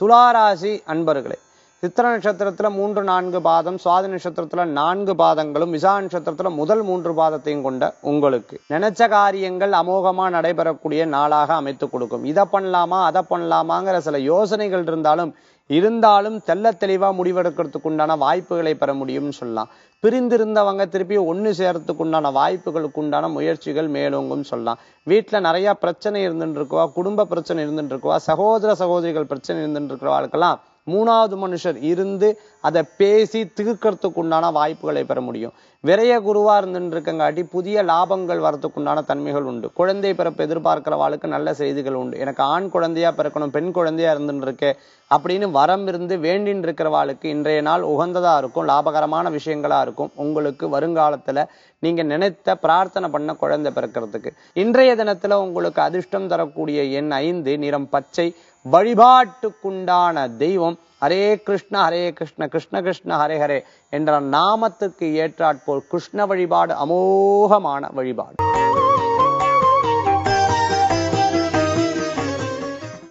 துளாராசி அன்பர்களே, சித்திர நட்சத்திரத்துல 3-4 பாதம், சுவாதி நட்சத்திரத்துல 4 பாதங்களும், விசா நட்சத்திரத்துல முதல் 3 பாதத்தையும் கொண்ட உங்களுக்கு நினைச்ச காரியங்கள் அமோகமா நடைபெறக்கூடிய நாளாக அமைத்து கொடுக்கும். இதை பண்ணலாமா அதை பண்ணலாமாங்கிற சில யோசனைகள் இருந்தாலும் தெள்ள தெளிவா முடிவெடுக்கிறதுக்கு உண்டான வாய்ப்புகளை பெற முடியும்னு சொல்லலாம். பிரிந்திருந்தவங்க திருப்பி ஒண்ணு சேர்றதுக்கு உண்டான வாய்ப்புகளுக்கு உண்டான முயற்சிகள் மேலோங்கும் சொல்லலாம். வீட்டுல நிறைய பிரச்சனை இருந்துட்டு இருக்குவா, குடும்ப பிரச்சனை இருந்துட்டு இருக்குவா, சகோதர சகோதரிகள் பிரச்சனை இருந்துட்டு இருக்கிறவாளுக்கெல்லாம் 3வது மனுஷர் இருந்து அதை பேசி தீர்க்கறதுக்கு உண்டான வாய்ப்புகளை பெற முடியும். விரைய குருவா இருந்துட்டு இருக்கங்காட்டி புதிய லாபங்கள் வரதுக்கு உண்டான தன்மைகள் உண்டு. குழந்தை பிறப்பு எதிர்பார்க்கிறவாளுக்கு நல்ல செய்திகள் உண்டு. எனக்கு ஆண் குழந்தையா பிறக்கணும், பெண் குழந்தையா இருந்துட்டு இருக்கே அப்படின்னு வரம் இருந்து வேண்டின்னு இருக்கிறவாளுக்கு இன்றைய நாள் உகந்ததா இருக்கும், லாபகரமான விஷயங்களா இருக்கும். உங்களுக்கு வருங்காலத்துல நீங்க நினைத்த பிரார்த்தனை பண்ண குழந்தை பிறக்கிறதுக்கு இன்றைய தினத்துல உங்களுக்கு அதிர்ஷ்டம் தரக்கூடிய எண் 5, நிறம் பச்சை. வழிபாட்டுக்குண்டான தெய்வம் ஹரே கிருஷ்ண கிருஷ்ண கிருஷ்ண ஹரே ஹரே என்ற நாமத்துக்கு ஏற்றாற்போல் கிருஷ்ண வழிபாடு அமோகமான வழிபாடு.